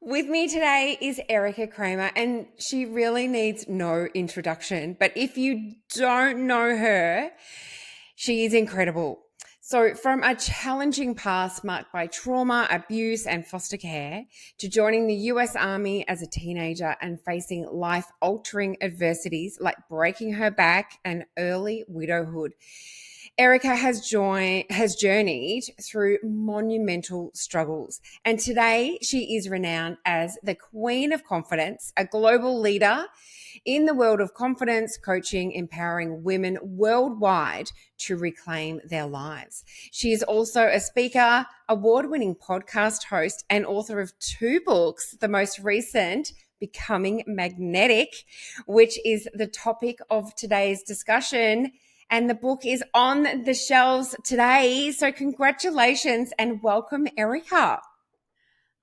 With me today is Erika Cramer, and she really needs no introduction. But if you don't know her, she is incredible. So, from a challenging past marked by trauma, abuse, and foster care, to joining the US Army as a teenager and facing life altering adversities like breaking her back and early widowhood, Erika has journeyed through monumental struggles, and today she is renowned as the Queen of Confidence, a global leader in the world of confidence coaching, empowering women worldwide to reclaim their lives. She is also a speaker, award-winning podcast host, and author of two books, the most recent Becoming Magnetic, which is the topic of today's discussion. And the book is on the shelves today. So congratulations and welcome, Erika.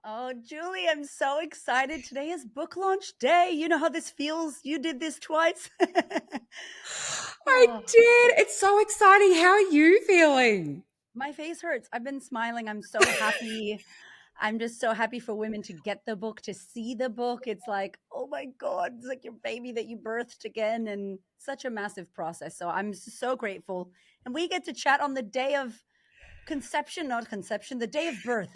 Oh, Julie, I'm so excited. Today is book launch day. You know how this feels? You did this twice. I Oh, did. It's so exciting. How are you feeling? my face hurts. I've been smiling. I'm so happy. I'm just so happy for women to get the book, to see the book. It's like, oh my God, it's like your baby that you birthed again, and such a massive process. So I'm so grateful. And we get to chat on the day of conception, not conception, the day of birth.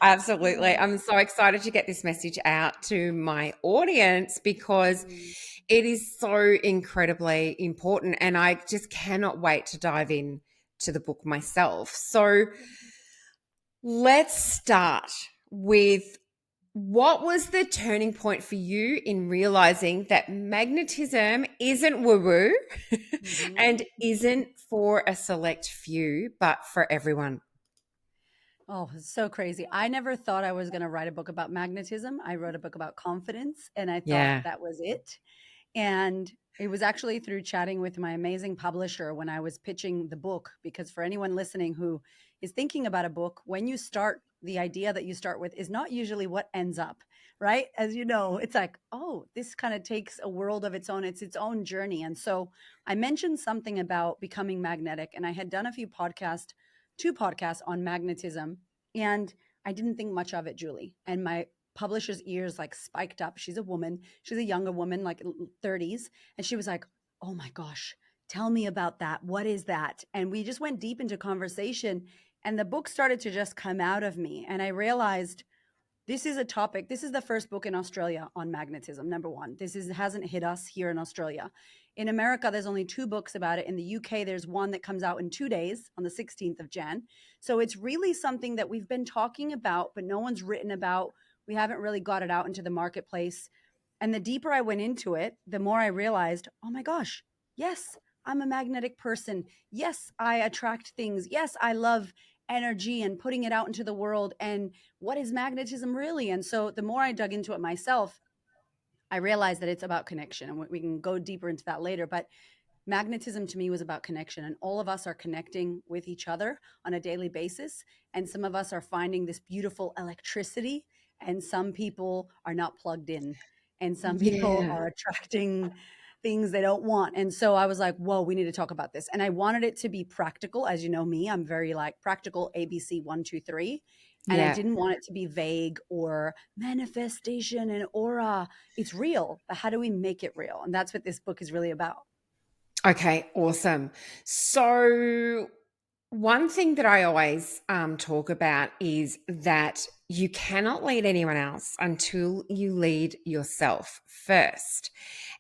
Absolutely. I'm so excited to get this message out to my audience because Mm. it is so incredibly important. And I just cannot wait to dive in to the book myself. So let's start with what was the turning point for you in realizing that magnetism isn't woo woo Mhm. and isn't for a select few, but for everyone? Oh, it's so crazy. I never thought I was going to write a book about magnetism. I wrote a book about confidence and I thought Yeah. that was it. And it was actually through chatting with my amazing publisher when I was pitching the book. Because for anyone listening who is thinking about a book, when you start, the idea that you start with is not usually what ends up, right? As you know, it's like, oh, this kind of takes a world of its own. It's its own journey. And so I mentioned something about becoming magnetic, and I had done a few podcasts, two podcasts on magnetism. And I didn't think much of it, Julie. And my publisher's ears like spiked up. She's a woman. She's a younger woman, like 30s. And she was like, oh my gosh, tell me about that. What is that? And we just went deep into conversation. And the book started to just come out of me. And I realized this is a topic. This is the first book in Australia on magnetism. Number one, this is hasn't hit us here in Australia. In America, there's only two books about it. In the UK, there's one that comes out in 2 days on the 16th of Jan. So it's really something that we've been talking about, but no one's written about. We haven't really got it out into the marketplace. And the deeper I went into it, the more I realized, oh my gosh, yes, I'm a magnetic person. Yes, I attract things. Yes, I love energy and putting it out into the world. And what is magnetism really? And so the more I dug into it myself, I realized that it's about connection. And we can go deeper into that later. But magnetism to me was about connection. And all of us are connecting with each other on a daily basis. And some of us are finding this beautiful electricity, and some people are not plugged in. And some people Yeah. are attracting things they don't want. And so I was like, whoa, we need to talk about this. And I wanted it to be practical. As you know me, I'm very like practical ABC 1, 2, 3. And I Yeah. didn't want it to be vague or manifestation and aura. It's real, but how do we make it real? And that's what this book is really about. Okay, awesome. So, one thing that I always talk about is that you cannot lead anyone else until you lead yourself first.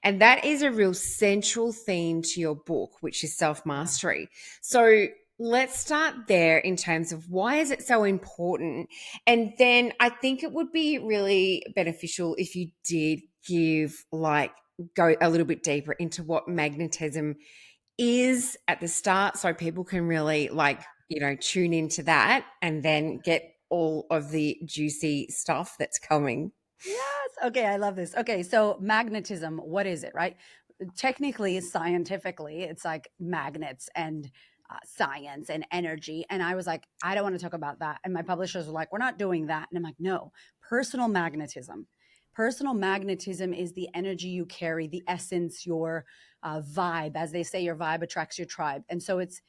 And that is a real central theme to your book, which is self Yeah. mastery. So, let's start there in terms of why is it so important? And then I think it would be really beneficial if you did give like go a little bit deeper into what magnetism is at the start so people can really tune into that and then get all of the juicy stuff that's coming. Yes. Okay. I love this. Okay. So, magnetism, what is it, right? Technically, scientifically, it's like magnets and science and energy. And I was like, I don't want to talk about that. And my publishers were like, we're not doing that. And I'm like, no, personal magnetism. Personal magnetism is the energy you carry, the essence, your vibe. As they say, your vibe attracts your tribe. And so it's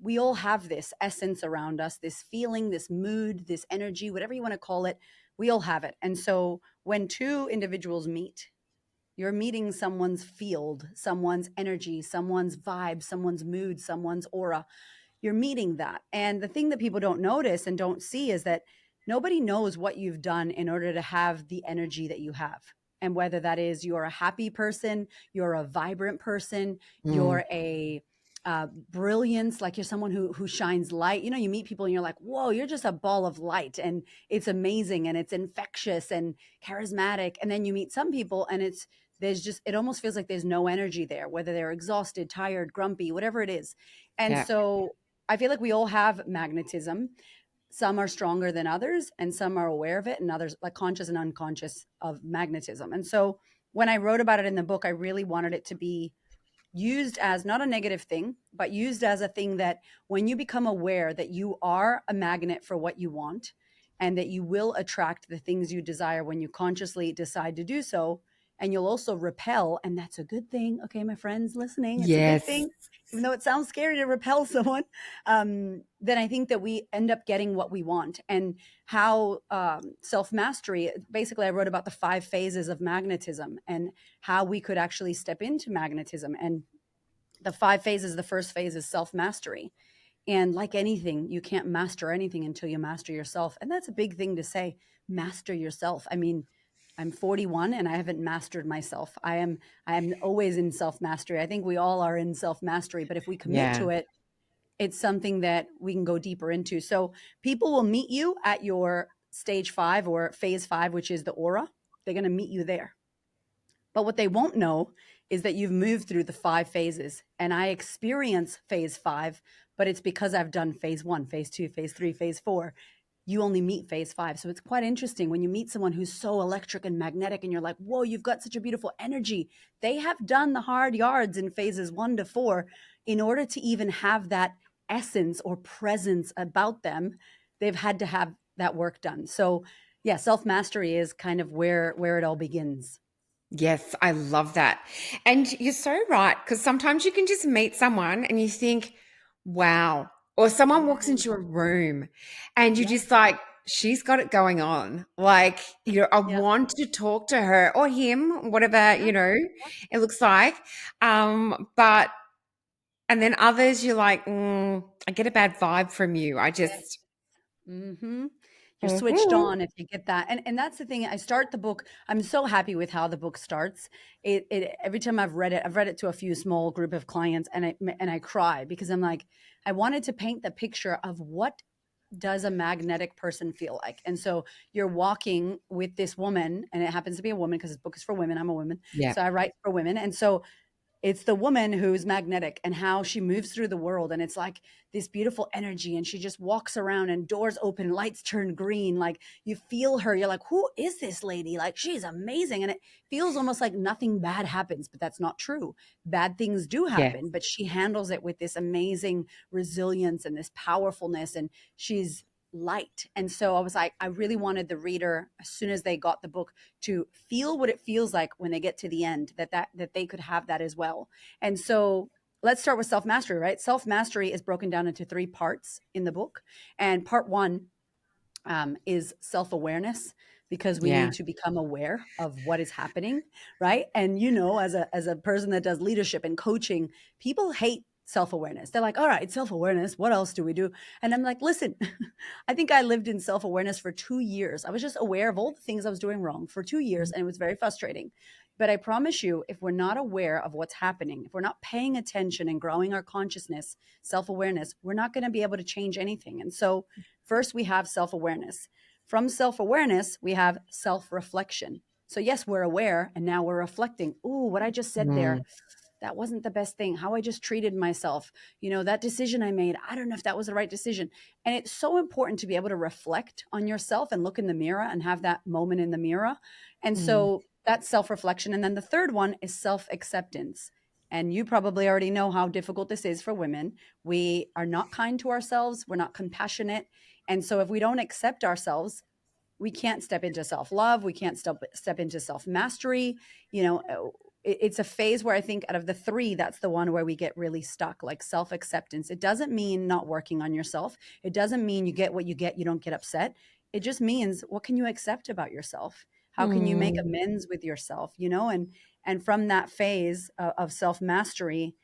we all have this essence around us, this feeling, this mood, this energy, whatever you want to call it. We all have it. And so when two individuals meet, you're meeting someone's field, someone's energy, someone's vibe, someone's mood, someone's aura. You're meeting that. And the thing that people don't notice and don't see is that nobody knows what you've done in order to have the energy that you have. And whether that is you're a happy person, you're a vibrant person, Mm. you're a brilliance, like you're someone who shines light. You know, you meet people and you're like, whoa, you're just a ball of light, and it's amazing and it's infectious and charismatic. And then you meet some people and there's just, it almost feels like there's no energy there, whether they're exhausted, tired, grumpy, whatever it is. And Yeah. so I feel like we all have magnetism. Some are stronger than others, and some are aware of it, and others, like conscious and unconscious of magnetism. And so when I wrote about it in the book, I really wanted it to be used as not a negative thing, but used as a thing that when you become aware that you are a magnet for what you want and that you will attract the things you desire when you consciously decide to do so, and you'll also repel, and that's a good thing. Okay, my friends listening, it's a good Yes. thing, even though it sounds scary to repel someone. Then I think that we end up getting what we want. And how self mastery, basically, I wrote about the 5 phases of magnetism and how we could actually step into magnetism. And the 5 phases, the first phase is self mastery. And like anything, you can't master anything until you master yourself. And that's a big thing to say, master yourself. I mean, I'm 41 and I haven't mastered myself. I am always in self mastery. I think we all are in self mastery, but if we commit Yeah. to it, it's something that we can go deeper into. So people will meet you at your stage 5 or phase 5, which is the aura. They're going to meet you there. But what they won't know is that you've moved through the 5 phases. And I experience phase 5, but it's because I've done phase 1, phase 2, phase 3, phase 4. You only meet phase 5. So it's quite interesting when you meet someone who's so electric and magnetic and you're like, whoa, you've got such a beautiful energy. They have done the hard yards in phases 1 to 4 in order to even have that essence or presence about them. They've had to have that work done. So yeah, self mastery is kind of where it all begins. Yes, I love that. And you're so right, because sometimes you can just meet someone and you think, wow, or someone walks Yeah. into a room and you're Yeah. just like, she's got it going on. Like, I Yeah. want to talk to her or him, whatever, Yeah. it looks like. But, and then others, you're like, I get a bad vibe from you. I Yes. just, Mhm. You're switched Mhm. on if you get that. And that's the thing. I start the book. I'm so happy with how the book starts. It every time I've read it to a few small group of clients, and I cry because I'm like, I wanted to paint the picture of what does a magnetic person feel like. And so you're walking with this woman, and it happens to be a woman because this book is for women. I'm a woman. Yeah. So I write for women. And so it's the woman who's magnetic and how she moves through the world. And it's like this beautiful energy. And she just walks around and doors open, lights turn green. Like you feel her. You're like, who is this lady? Like she's amazing. And it feels almost like nothing bad happens, but that's not true. Bad things do Yeah. happen, but she handles it with this amazing resilience and this powerfulness. And she's light. And so I was like, I really wanted the reader, as soon as they got the book, to feel what it feels like when they get to the end, that they could have that as well. And so let's start with self mastery, right? Self mastery is broken down into 3 parts in the book, and part 1 is self awareness, because we Yeah. need to become aware of what is happening, right? And as a person that does leadership and coaching, people hate self awareness. They're like, all right, self awareness. What else do we do? And I'm like, listen, I think I lived in self awareness for 2 years. I was just aware of all the things I was doing wrong for 2 years, and it was very frustrating. But I promise you, if we're not aware of what's happening, if we're not paying attention and growing our consciousness, self awareness, we're not going to be able to change anything. And so, first, we have self awareness. From self awareness, we have self reflection. So, yes, we're aware and now we're reflecting. Ooh, what I just said there, Mm. that wasn't the best thing. How I just treated myself, that decision I made, I don't know if that was the right decision. And it's so important to be able to reflect on yourself and look in the mirror and have that moment in the mirror. And Mm. so that's self reflection. And then the third one is self acceptance. And you probably already know how difficult this is for women. We are not kind to ourselves, we're not compassionate. And so if we don't accept ourselves, we can't step into self love. We can't step into self mastery. You know, it's a phase where I think out of the three, that's the one where we get really stuck, like self acceptance. It doesn't mean not working on yourself. It doesn't mean you get what you get, you don't get upset. It just means what can you accept about yourself? How can you make Mm. amends with yourself, you know? And from that phase of self mastery,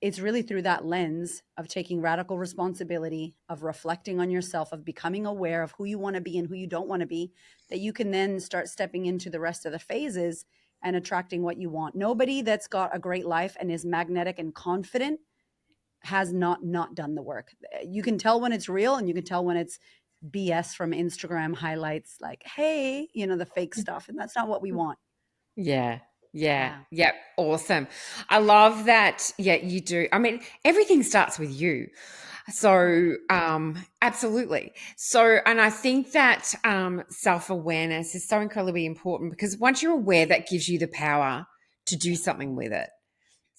it's really through that lens of taking radical responsibility, of reflecting on yourself, of becoming aware of who you want to be and who you don't want to be, that you can then start stepping into the rest of the phases and attracting what you want. Nobody that's got a great life and is magnetic and confident has not done the work. You can tell when it's real, and you can tell when it's BS from Instagram highlights, like, hey, you know, the fake stuff. And that's not what we want. Yeah. Yeah. Yeah. Yeah. Awesome. I love that. Yeah, you do. I mean, everything starts with you. So, absolutely. So, and I think that self-awareness is so incredibly important, because once you're aware, that gives you the power to do something with it.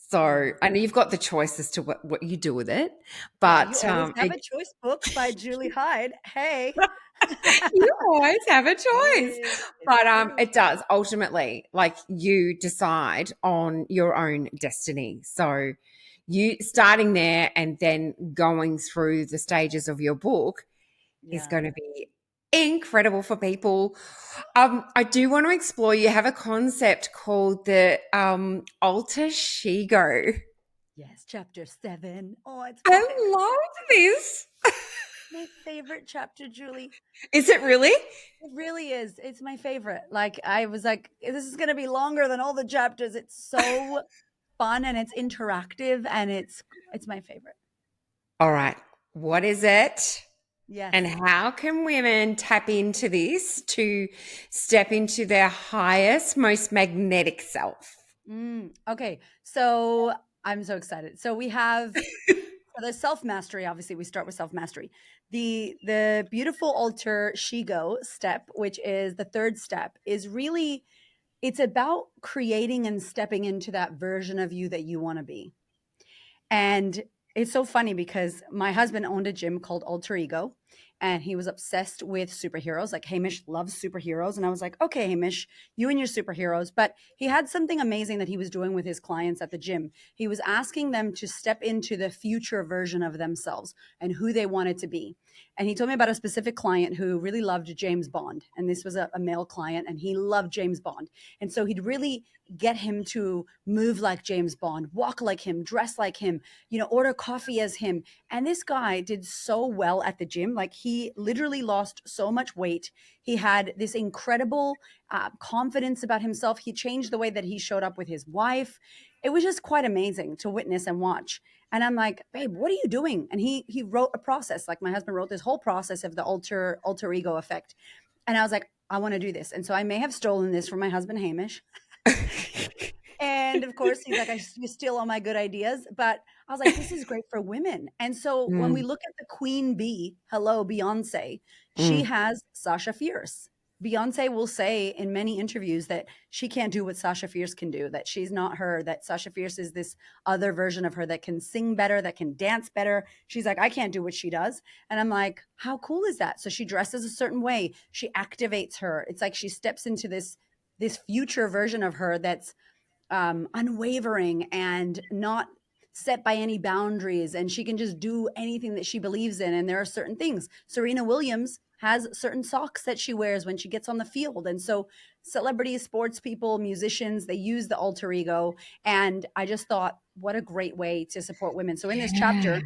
So, Yeah. I know you've got the choice as to what you do with it, Yeah. You but always have a choice, book by Julie Hyde. Hey. you always have a choice. Hey, it's But true. it does ultimately, like, you decide on your own destiny. So you starting there and then going through the stages of your book is Yeah. going to be incredible for people. I do want to explore, you have a concept called the alter ego. Yes. Chapter 7. Oh, it's my I favorite love chapter. this. My favorite chapter, Julie. Is it really? It really is. It's my favorite. Like, I was like, this is going to be longer than all the chapters. It's so fun and it's interactive and it's my favorite. All right. What is it? And Yes. how can women tap into this to step into their highest, most magnetic self? Okay. So I'm so excited. So we have so the self mastery. Obviously, we start with self mastery. The beautiful alter shigo step, which is the third step, is really it's about creating and stepping into that version of you that you want to be. And it's so funny because my husband owned a gym called Alter Ego, and he was obsessed with superheroes. Like, Hamish loves superheroes. And I was like, okay, Hamish, you and your superheroes. But he had something amazing that he was doing with his clients at the gym. He was asking them to step into the future version of themselves and who they wanted to be. And he told me about a specific client who really loved James Bond. And this was a male client, and he loved James Bond. And so he'd really get him to move like James Bond, walk like him, dress like him, you know, order coffee as him. And this guy did so well at the gym. Like, he literally lost so much weight. He had this incredible confidence about himself. He changed the way that he showed up with his wife. It was just quite amazing to witness and watch. And I'm like, babe, what are you doing? And he wrote a process. Like, my husband wrote this whole process of the alter ego effect. And I was like, I want to do this. And so I may have stolen this from my husband, Hamish. And of course, he's like, you steal all my good ideas. But I was like, this is great for women. And so when we Mm, look at the queen bee, hello, Beyonce, she mm. has Sasha Fierce. Beyonce will say in many interviews that she can't do what Sasha Fierce can do, that she's not her, that Sasha Fierce is this other version of her that can sing better, that can dance better. She's like, I can't do what she does. And I'm like, how cool is that? So she dresses a certain way. She activates her. It's like she steps into this future version of her that's unwavering and not set by any boundaries, and she can just do anything that she believes in. And there are certain things. Serena Williams has certain socks that she wears when she gets on the field. And so celebrities, sports people, musicians, they use the alter ego. And I just thought, what a great way to support women. So in this Yeah. chapter,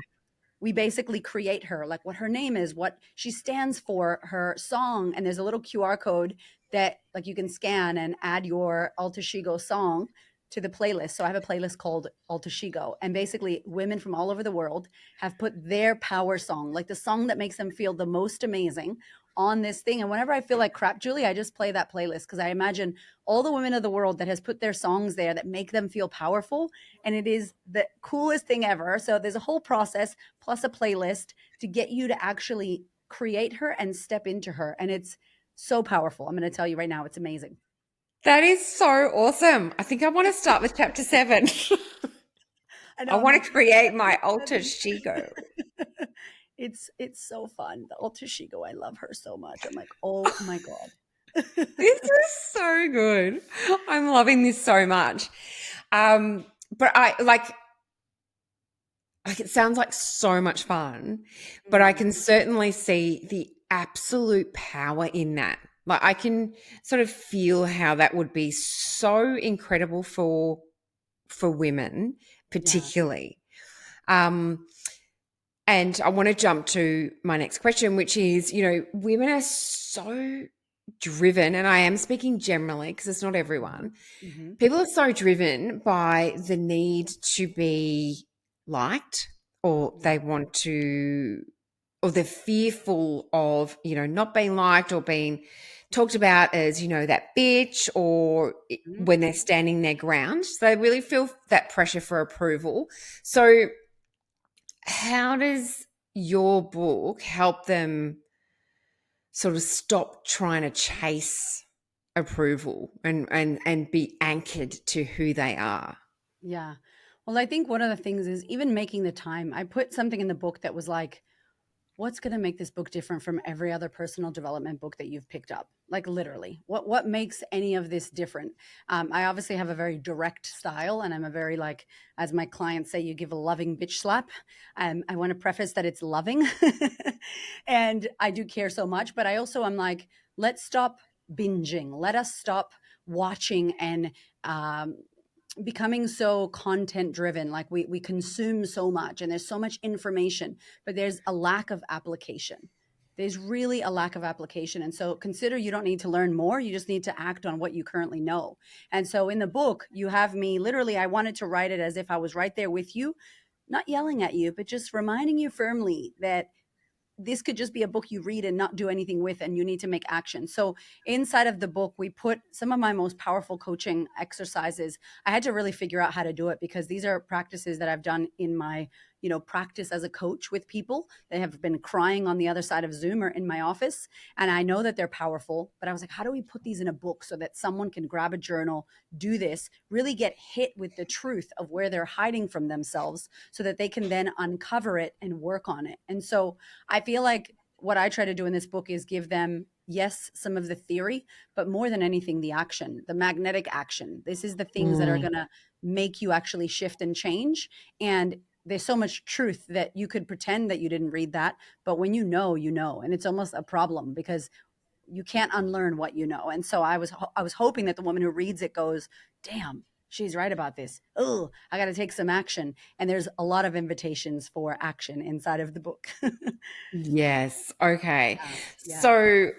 we basically create her, like what her name is, what she stands for, her song. And there's a little QR code that like you can scan and add your Alter Shigo song to the playlist. So I have a playlist called Alter Shigo. And basically women from all over the world have put their power song, like the song that makes them feel the most amazing, on this thing. And whenever I feel like crap, Julie, I just play that playlist because I imagine all the women of the world that has put their songs there that make them feel powerful. And it is the coolest thing ever. So there's a whole process plus a playlist to get you to actually create her and step into her. And it's so powerful. I'm going to tell you right now, it's amazing. That is so awesome. I think I want to start with chapter 7. I I know. I'm want like, to create my chapter alter 7. ego. It's so fun. The Alter Shigo, I love her so much. I'm like, oh my God. This is so good. I'm loving this so much. But I like it sounds like so much fun, but I Mm, can certainly see the absolute power in that. Like I can sort of feel how that would be so incredible for women, yeah. particularly. Um, and I want to jump to my next question, which is, women are so driven, and I am speaking generally because it's not everyone. Hmm. People are so driven by the need to be liked, or Yeah. they want to, or they're fearful of, not being liked or being talked about as, that bitch, or Mhm. when they're standing their ground. So they really feel that pressure for approval. So, how does your book help them sort of stop trying to chase approval and be anchored to who they are? Yeah. Well, I think one of the things is even making the time. I put something in the book that was like, what's going to make this book different from every other personal development book that you've picked up? Like literally, what makes any of this different? I obviously have a very direct style, and I'm a very like, as my clients say, you give a loving bitch slap. I want to preface that it's loving, and I do care so much, but I also am like, let's stop binging. Let us stop watching and becoming so content driven. Like we consume so much and there's so much information, but there's a lack of application. There's really a lack of application. And so consider you don't need to learn more. You just need to act on what you currently know. And so in the book, you have me literally, I wanted to write it as if I was right there with you, not yelling at you, but just reminding you firmly that this could just be a book you read and not do anything with, and you need to make action. So inside of the book, we put some of my most powerful coaching exercises. I had to really figure out how to do it because these are practices that I've done in my practice as a coach with people that have been crying on the other side of Zoom or in my office, and I know that they're powerful, but I was like, how do we put these in a book so that someone can grab a journal, do this, really get hit with the truth of where they're hiding from themselves so that they can then uncover it and work on it. And so I feel like what I try to do in this book is give them, yes, some of the theory, but more than anything, the action, the magnetic action. This is the things that are Mm. going to make you actually shift and change. And there's so much truth that you could pretend that you didn't read that, but when you know, you know, and it's almost a problem because you can't unlearn what you know. And so I was hoping that the woman who reads it goes, damn, she's right about this. Oh, I got to take some action. And there's a lot of invitations for action inside of the book. Yes. Okay. Yeah. So,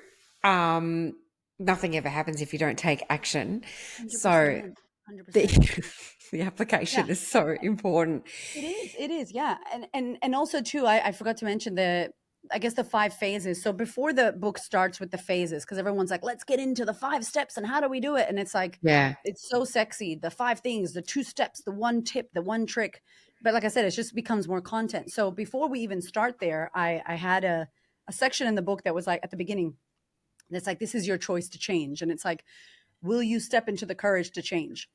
um, nothing ever happens if you don't take action. So 100%. the 100%. the Yeah. application is so important. It is. It is. Yeah. And also too, I forgot to mention I guess the five phases. So before the book starts with the phases, because everyone's like, let's get into the five steps and how do we do it? And it's like, Yeah. it's so sexy. The five things, the two steps, the one tip, the one trick. But like I said, it just becomes more content. So before we even start there, I had a section in the book that was like at the beginning, that's like, this is your choice to change. And it's like, will you step into the courage to change?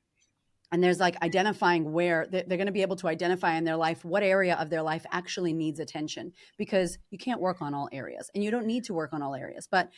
And there's like identifying where they're going to be able to identify in their life what area of their life actually needs attention, because you can't work on all areas and you don't need to work on all areas. But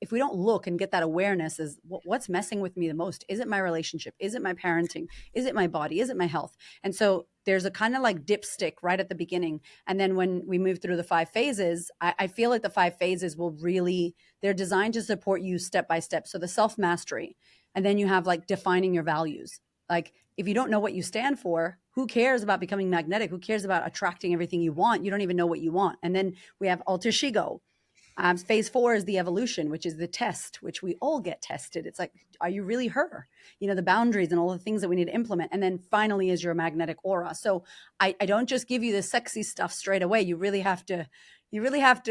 if we don't look and get that awareness is what's messing with me the most. Is it my relationship? Is it my parenting? Is it my body? Is it my health? And so there's a kind of like dipstick right at the beginning, and then when we move through the five phases, I feel like the five phases will really, they're designed to support you step by step. So the self mastery, and then you have like defining your values. Like, if you don't know what you stand for, who cares about becoming magnetic? Who cares about attracting everything you want? You don't even know what you want. And then we have alter shigo. Phase 4 is the evolution, which is the test, which we all get tested. It's like, are you really her? The boundaries and all the things that we need to implement. And then finally is your magnetic aura. So I don't just give you the sexy stuff straight away. You really have to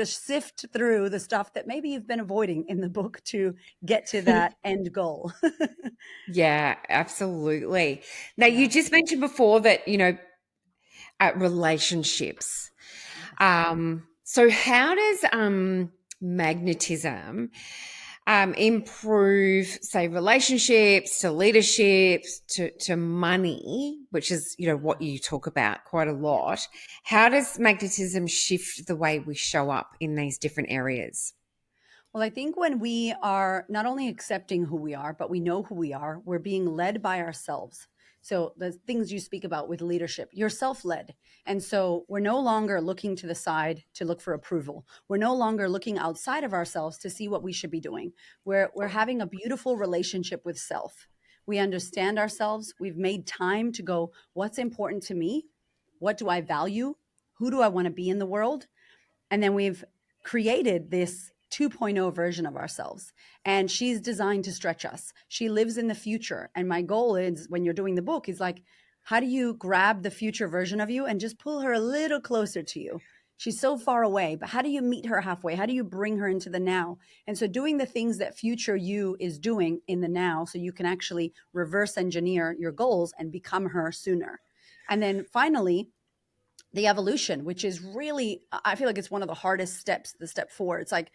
sift through the stuff that maybe you've been avoiding in the book to get to that end goal. Yeah, absolutely. Now, you Yeah. just mentioned before that, relationships. Yes. So how does magnetism improve, say, relationships, to leaderships, to money, which is, what you talk about quite a Yeah. lot. How does magnetism shift the way we show up in these different areas? Well, I think when we are not only accepting who we are, but we know who we are, we're being led by ourselves. So the things you speak about with leadership, you're self-led. And so we're no longer looking to the side to look for approval. We're no longer looking outside of ourselves to see what we should be doing. We're having a beautiful relationship with self. We understand ourselves. We've made time to go, what's important to me? What do I value? Who do I want to be in the world? And then we've created this 2.0 version of ourselves. And she's designed to stretch us. She lives in the future. And my goal is, when you're doing the book, is like, how do you grab the future version of you and just pull her a little closer to you? She's so far away, but how do you meet her halfway? How do you bring her into the now? And so doing the things that future you is doing in the now, so you can actually reverse engineer your goals and become her sooner. And then finally, the evolution, which is really, I feel like it's one of the hardest steps, the step 4. It's like,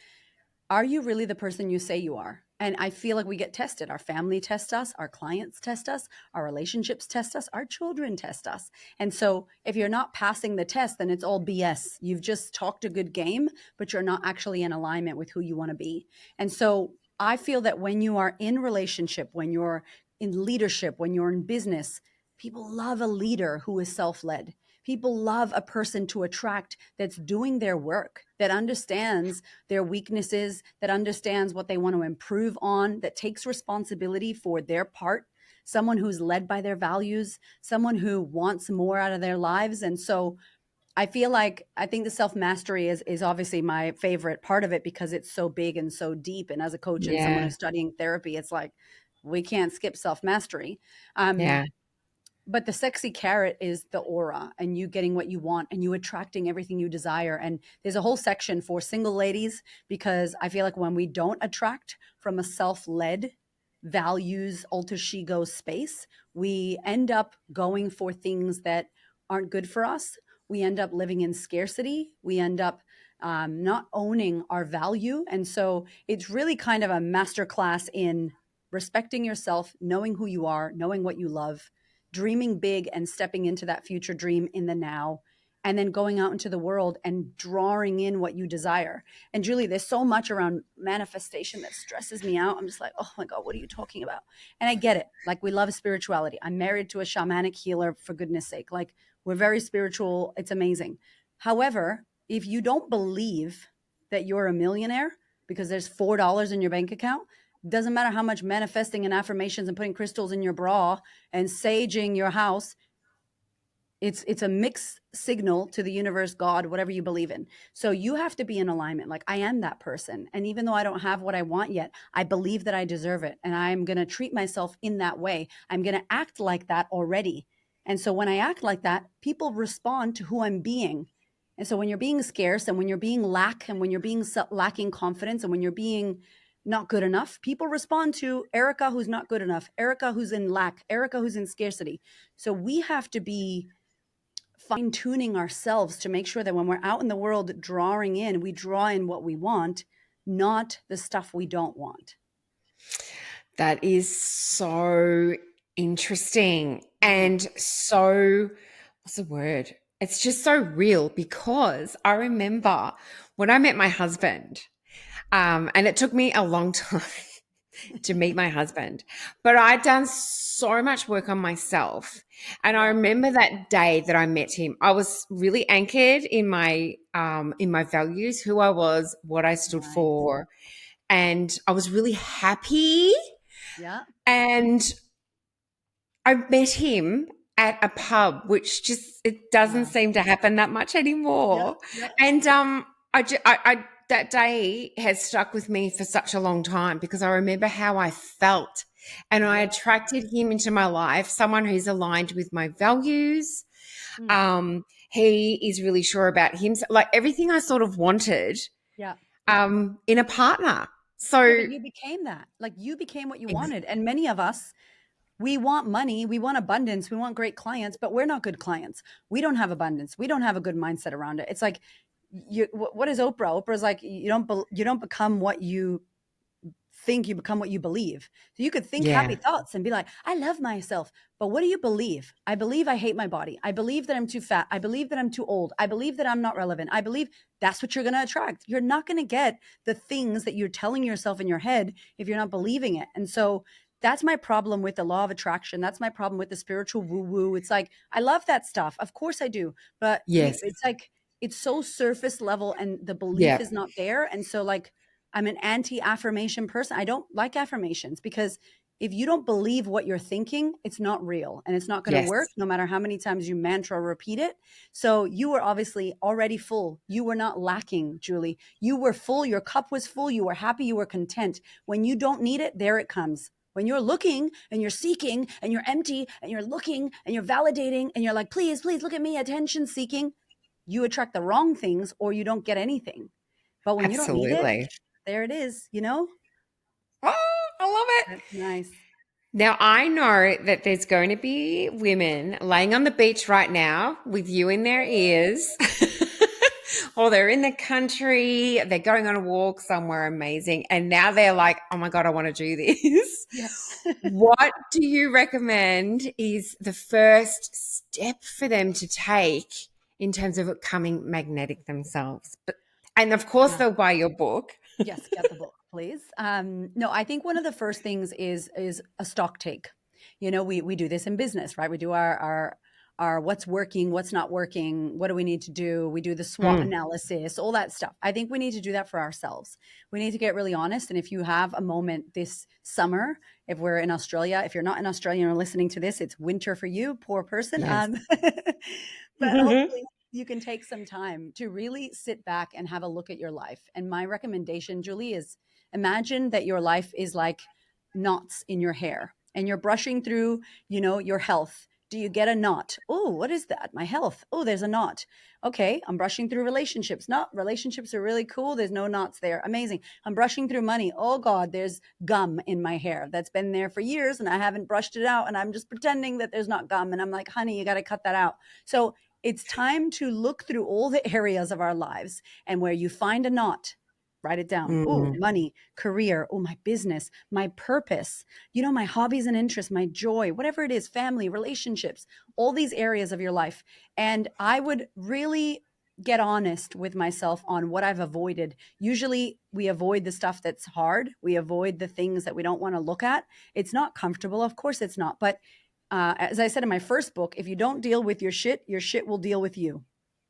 are you really the person you say you are? And I feel like we get tested. Our family tests us, our clients test us, our relationships test us, our children test us. And so if you're not passing the test, then it's all BS. You've just talked a good game, but you're not actually in alignment with who you want to be. And so I feel that when you are in relationship, when you're in leadership, when you're in business, people love a leader who is self-led. People love a person to attract that's doing their work, that understands their weaknesses, that understands what they want to improve on, that takes responsibility for their part, someone who's led by their values, someone who wants more out of their lives. And so I feel like, I think the self-mastery is obviously my favorite part of it, because it's so big and so deep. And as a coach and someone Yeah. who's studying therapy, it's like, we can't skip self-mastery. Um, Yeah. but the sexy carrot is the aura, and you getting what you want and you attracting everything you desire. And there's a whole section for single ladies, because I feel like when we don't attract from a self-led values alter ego space, we end up going for things that aren't good for us. We end up living in scarcity. We end up not owning our value. And so it's really kind of a masterclass in respecting yourself, knowing who you are, knowing what you love, dreaming big and stepping into that future dream in the now, and then going out into the world and drawing in what you desire. And Julie, there's so much around manifestation that stresses me out. I'm just like, oh my God, what are you talking about? And I get it. Like, we love spirituality. I'm married to a shamanic healer, for goodness sake. Like, we're very spiritual. It's amazing. However, if you don't believe that you're a millionaire because there's $4 in your bank account, doesn't matter how much manifesting and affirmations and putting crystals in your bra and saging your house, it's a mixed signal to the universe, God, whatever you believe in. So you have to be in alignment. Like, I am that person. And even though I don't have what I want yet, I believe that I deserve it. And I'm going to treat myself in that way. I'm going to act like that already. And so when I act like that, people respond to who I'm being. And so when you're being scarce, and when you're being lack, and when you're being lacking confidence, and when you're being not good enough, people respond to Erika who's not good enough, Erika who's in lack, Erika who's in scarcity. So we have to be fine tuning ourselves to make sure that when we're out in the world drawing in, we draw in what we want, not the stuff we don't want. That is so interesting and so, what's the word? It's just so real, because I remember when I met my husband, and it took me a long time to meet my husband, but I'd done so much work on myself. And I remember that day that I met him, I was really anchored in my values, who I was, what I stood Nice. for, and I was really happy. Yeah. And I met him at a pub, which just, it doesn't Wow. seem to happen that much Yeah. anymore. Yeah. And that day has stuck with me for such a long time, because I remember how I felt, and I Yeah. attracted him into my life, someone who's aligned with my values. Mm. He is really sure about himself, like everything I sort of wanted Yeah. in a partner. Yeah. So But you became that. Like, you became what you ex- wanted. And many of us, we want money, we want abundance, we want great clients, but we're not good clients. We don't have abundance. We don't have a good mindset around it. It's like, what is Oprah? Oprah's like, you don't become what you think, you become what you believe. So you could think happy Yeah. thoughts and be like, I love myself. But what do you believe? I believe I hate my body. I believe that I'm too fat. I believe that I'm too old. I believe that I'm not relevant. I believe that's what you're going to attract. You're not going to get the things that you're telling yourself in your head if you're not believing it. And so that's my problem with the law of attraction. That's my problem with the spiritual woo woo. It's like, I love that stuff. Of course I do. But Yes. it's like, it's so surface level and the belief Yeah. is not there. And so, like, I'm an anti affirmation person. I don't like affirmations because if you don't believe what you're thinking, it's not real and it's not going to Yes. work no matter how many times you mantra repeat it. So you were obviously already full. You were not lacking, Julie. You were full. Your cup was full. You were happy. You were content. When you don't need it, there it comes. When you're looking and you're seeking and you're empty and you're looking and you're validating and you're like, please, please look at me, attention seeking, you attract the wrong things or you don't get anything. But when you don't need it, Absolutely. there it is, you know? Oh, I love it. That's nice. Now, I know that there's going to be women laying on the beach right now with you in their ears, or they're in the country, they're going on a walk somewhere amazing, and now they're like, oh my God, I want to do this. Yes. What do you recommend is the first step for them to take in terms of becoming magnetic themselves? And of course, Yeah. they'll buy your book. Yes, get the book, please. No, I think one of the first things is a stock take. You know, we do this in business, right? We do our what's working, what's not working, what do we need to do? We do the SWOT Mm, analysis, all that stuff. I think we need to do that for ourselves. We need to get really honest. And if you have a moment this summer, if we're in Australia, if you're not in Australia and you're listening to this, it's winter for you, poor person. yes. But hopefully you can take some time to really sit back and have a look at your life. And my recommendation, Julie, is imagine that your life is like knots in your hair and you're brushing through, you know, your health. Do you get a knot? Oh, what is that? My health. Oh, there's a knot. Okay, I'm brushing through relationships. Not relationships are really cool. There's no knots there. Amazing. I'm brushing through money. Oh God, there's gum in my hair that's been there for years and I haven't brushed it out and I'm just pretending that there's not gum. And I'm like, honey, you got to cut that out. So it's time to look through all the areas of our lives and where you find a knot, write it down. Oh, Mm, money, career, oh, my business, my purpose, you know, my hobbies and interests, my joy, whatever it is, family, relationships, all these areas of your life. And I would really get honest with myself on what I've avoided. Usually we avoid the stuff that's hard. We avoid the things that we don't want to look at. It's not comfortable. Of course it's not. But as I said in my first book, if you don't deal with your shit will deal with you.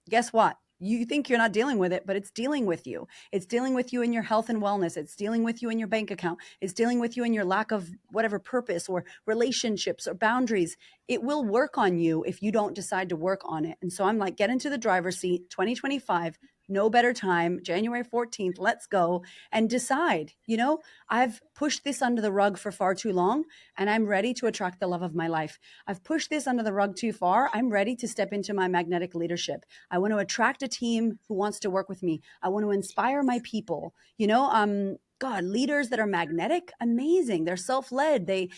Guess what? You think you're not dealing with it, but it's dealing with you. It's dealing with you in your health and wellness. It's dealing with you in your bank account. It's dealing with you in your lack of whatever purpose or relationships or boundaries. It will work on you if you don't decide to work on it. And so I'm like, get into the driver's seat, 2025, no better time, January 14th, let's go and decide. You know, I've pushed this under the rug for far too long and I'm ready to attract the love of my life. I've pushed this under the rug too far. I'm ready to step into my magnetic leadership. I want to attract a team who wants to work with me. I want to inspire my people. You know, God, leaders that are magnetic, amazing. They're self-led. They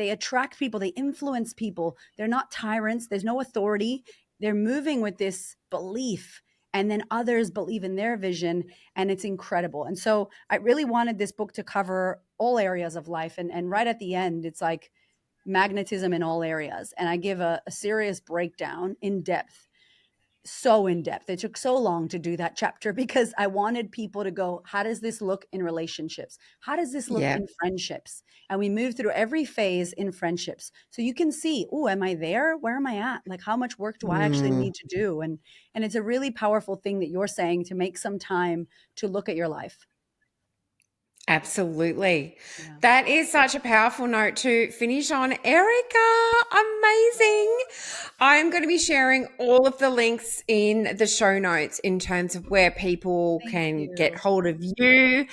attract people. They influence people. They're not tyrants. There's no authority. They're moving with this belief. And then others believe in their vision, and it's incredible. And so I really wanted this book to cover all areas of life. And right at the end, it's like magnetism in all areas. And I give a serious breakdown in depth, so in depth. It took so long to do that chapter because I wanted people to go, how does this look in relationships? How does this look yeah. in friendships? And we move through every phase in friendships. So you can see, oh, am I there? Where am I at? Like, how much work do I actually Mm. need to do? And it's a really powerful thing that you're saying, to make some time to look at your life. Absolutely. Yeah. That is such a powerful note to finish on. Erika, amazing. I'm going to be sharing all of the links in the show notes in terms of where people Thank can get you. hold of you,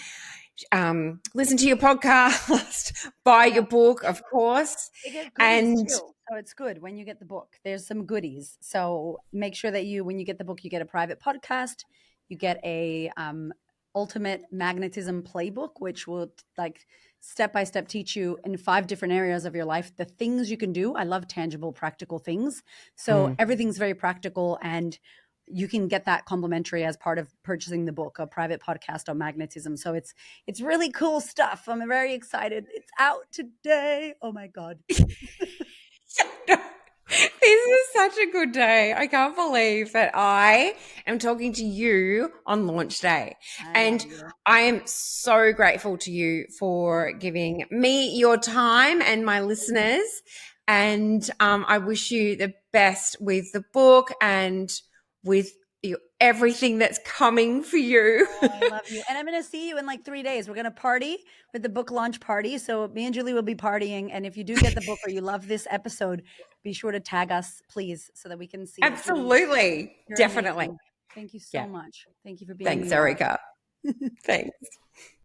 listen to your podcast, buy Yeah. your book, of course. They get goodies And too. So it's good when you get the book. There's some goodies. So make sure that when you get the book, you get a private podcast. You get a ultimate magnetism playbook, which will like step by step teach you in 5 different areas of your life the things you can do. I love tangible, practical things. So mm, everything's very practical, and you can get that complimentary as part of purchasing the book, a private podcast on magnetism. So it's really cool stuff. I'm very excited. It's out today. Oh my God. This is such a good day. I can't believe that I am talking to you on launch day. And I am so grateful to you for giving me your time and my listeners. And I wish you the best with the book and with everything that's coming for you. I love you. And I'm going to see you in like 3 days. We're going to party with the book launch party. So me and Julie will be partying. And if you do get the book or you love this episode, be sure to tag us, please, so that we can see Absolutely. You're Definitely. amazing. Thank you so much. Thank you for being Thanks, Erika. Thanks.